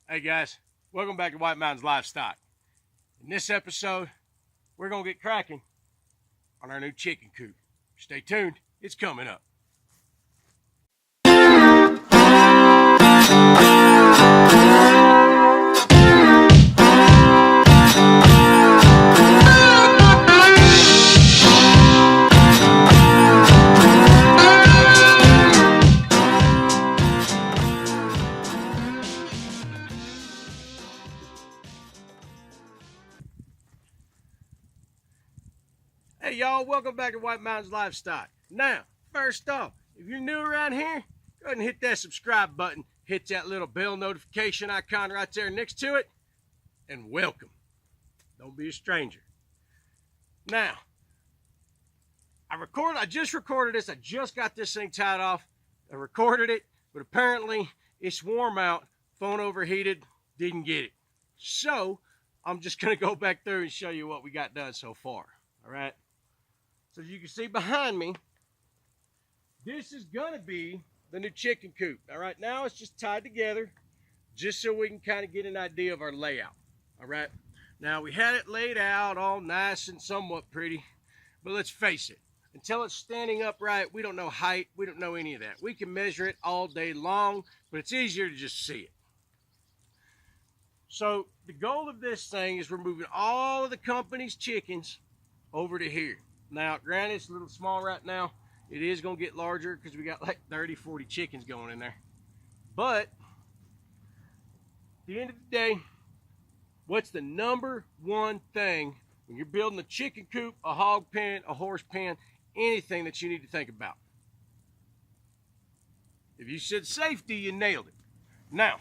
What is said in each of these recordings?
Hey guys, welcome back to White Mountains Livestock. In this episode, we're going to get cracking on our new chicken coop. Stay tuned, it's coming up. Hey y'all, welcome back to White Mountains Livestock. Now, first off, if you're new around here, go ahead and hit that subscribe button, hit that little bell notification icon right there next to it, and welcome. Don't be a stranger. Now, I just recorded this. I just got this thing tied off. I recorded it, but apparently it's warm out. Phone overheated, didn't get it. So, I'm just gonna go back through and show you what we got done so far. All right. So as you can see behind me, this is gonna be the new chicken coop. Now right now it's just tied together just so we can kind of get an idea of our layout. All right. Now we had it laid out all nice and somewhat pretty, but let's face it, until it's standing upright, we don't know height, we don't know any of that. We can measure it all day long, but it's easier to just see it. So the goal of this thing is we're moving all of the company's chickens over to here. Now, granted, it's a little small right now. It is going to get larger because we got like 30, 40 chickens going in there. But at the end of the day, what's the number one thing when you're building a chicken coop, a hog pen, a horse pen, anything that you need to think about? If you said safety, you nailed it. Now,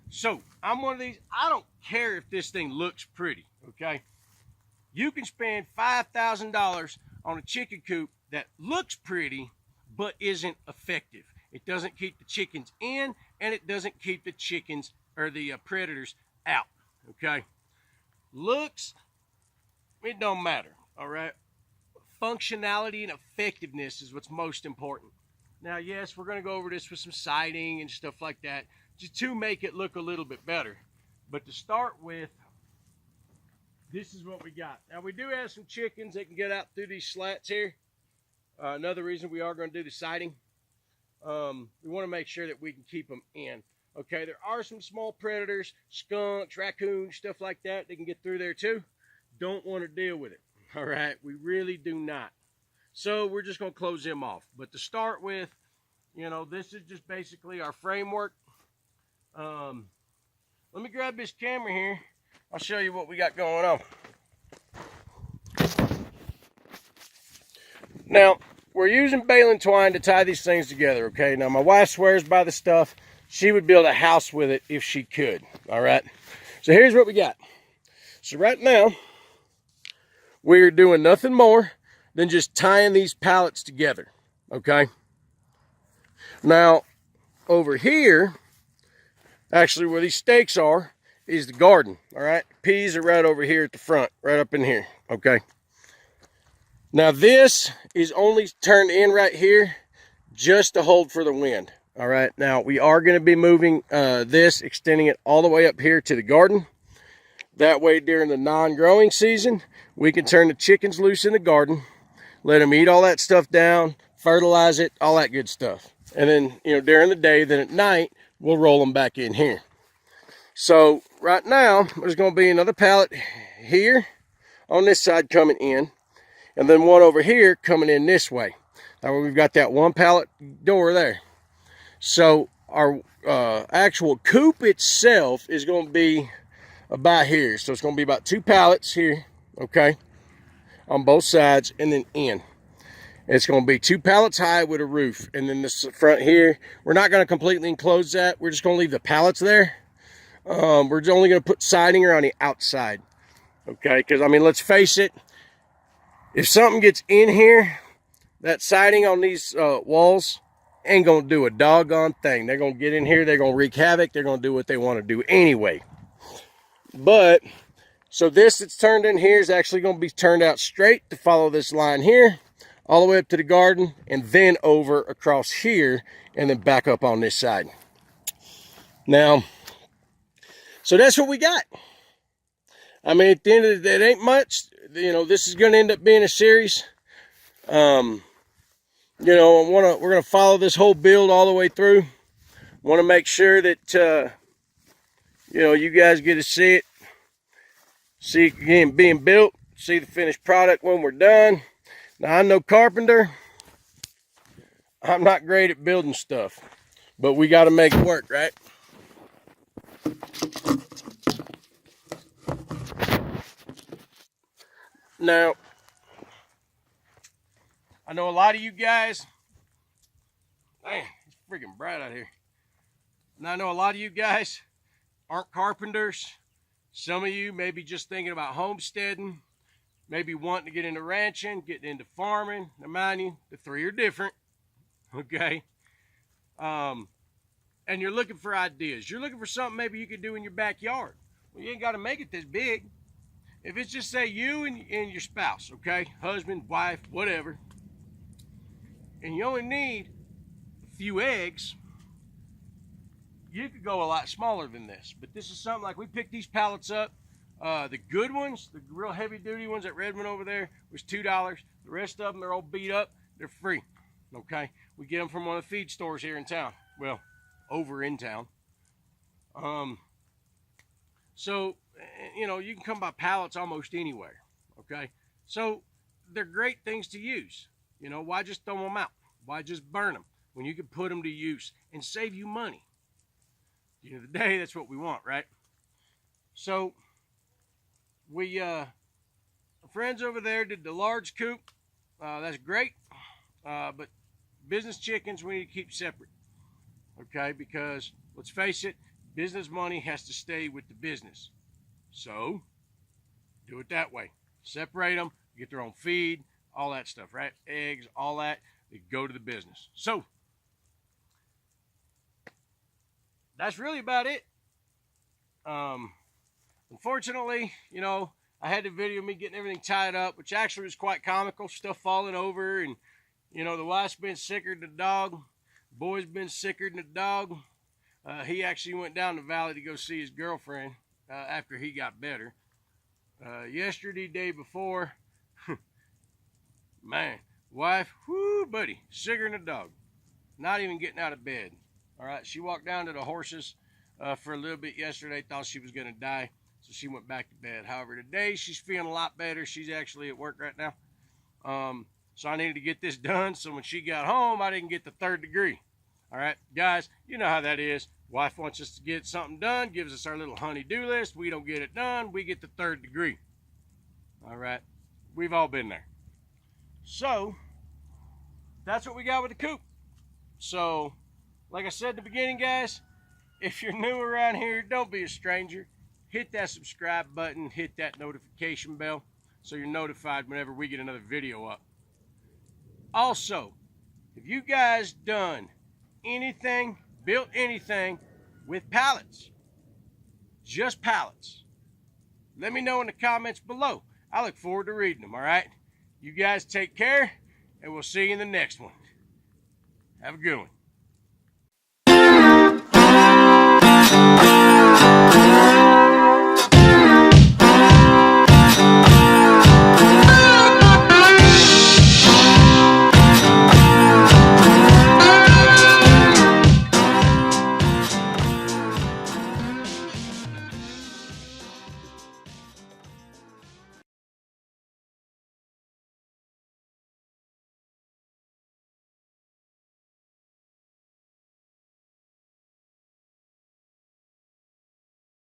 so I'm one of these, I don't care if this thing looks pretty, okay? You can spend $5,000 on a chicken coop that looks pretty, but isn't effective. It doesn't keep the chickens in, and it doesn't keep the chickens or the predators out, okay? Looks, it don't matter, all right? Functionality and effectiveness is what's most important. Now, yes, we're gonna go over this with some siding and stuff like that, just to make it look a little bit better. But to start with, this is what we got. Now we do have some chickens that can get out through these slats here. Another reason we are going to do the siding. We want to make sure that we can keep them in. Okay, there are some small predators, skunks, raccoons, stuff like that. They can get through there too. Don't want to deal with it. All right, we really do not. So we're just going to close them off. But to start with, you know, this is just basically our framework. Let me grab this camera here. I'll show you what we got going on. Now, we're using baling twine to tie these things together, okay? Now, my wife swears by the stuff. She would build a house with it if she could, all right? So here's what we got. So right now, we're doing nothing more than just tying these pallets together, okay? Now, over here, actually where these stakes are, is the garden, all right? Peas are right over here at the front, right up in here, okay? Now this is only turned in right here just to hold for the wind, all right? Now we are gonna be moving this, extending it all the way up here to the garden. That way during the non-growing season, we can turn the chickens loose in the garden, let them eat all that stuff down, fertilize it, all that good stuff. And then, you know, during the day, then at night, we'll roll them back in here. So right now, there's going to be another pallet here on this side coming in, and then one over here coming in this way. Now we've got that one pallet door there. So our actual coop itself is going to be about here. So it's going to be about 2 pallets here, okay, on both sides, and then in. It's going to be 2 pallets high with a roof. And then this front here, we're not going to completely enclose that. We're just going to leave the pallets there. We're only going to put siding around the outside, okay? Because, I mean, let's face it, if something gets in here, that siding on these walls ain't going to do a doggone thing. They're going to get in here, they're going to wreak havoc, they're going to do what they want to do anyway. But, so this that's turned in here is actually going to be turned out straight to follow this line here, all the way up to the garden, and then over across here, and then back up on this side. Now, So that's what we got. I mean, at the end of the day, it ain't much. You know, this is going to end up being a series. You know, we're going to follow this whole build all the way through. Want to make sure that, you know, you guys get to see it. See it again being built. See the finished product when we're done. Now, I'm no carpenter. I'm not great at building stuff. But we got to make it work, right? Now, I know a lot of you guys, man, it's freaking bright out here. And I know a lot of you guys aren't carpenters. Some of you may be just thinking about homesteading, maybe wanting to get into ranching, getting into farming. Now, mind you, the three are different, okay? And you're looking for ideas. You're looking for something maybe you could do in your backyard. Well, you ain't got to make it this big. If it's just, say, you and your spouse, okay? Husband, wife, whatever. And you only need a few eggs, you could go a lot smaller than this. But this is something like, we picked these pallets up. The good ones, the real heavy-duty ones at Redmond over there, was $2. The rest of them, they're all beat up. They're free, okay? We get them from one of the feed stores here in town. Well, over in town. So, you know, you can come by pallets almost anywhere, okay? So, they're great things to use. You know, why just throw them out? Why just burn them when you can put them to use and save you money? At the end of the day, that's what we want, right? So, we, our friends over there did the large coop. That's great. But business chickens, we need to keep separate, okay? Because, let's face it, business money has to stay with the business. So, do it that way. Separate them, get their own feed, all that stuff, right? Eggs, all that, they go to the business. So, that's really about it. Unfortunately, you know, I had the video of me getting everything tied up, which actually was quite comical. Stuff falling over, and, you know, the wife's been sicker than the dog. The boy's been sicker than the dog. He actually went down the valley to go see his girlfriend after he got better. Yesterday, day before, man, wife, whoo, buddy, sicker than a dog. Not even getting out of bed. All right, she walked down to the horses for a little bit yesterday, thought she was going to die, so she went back to bed. However, today she's feeling a lot better. She's actually at work right now. So I needed to get this done, so when she got home, I didn't get the 3rd degree. All right, guys, you know how that is. Wife wants us to get something done, gives us our little honey-do list. We don't get it done, we get the 3rd degree. All right, we've all been there. So, that's what we got with the coop. So, like I said in the beginning, guys, if you're new around here, don't be a stranger. Hit that subscribe button, hit that notification bell, so you're notified whenever we get another video up. Also, if you guys done anything, built anything with pallets, just pallets, let me know in the comments below. I look forward to reading them, all right? You guys take care, and we'll see you in the next one. Have a good one.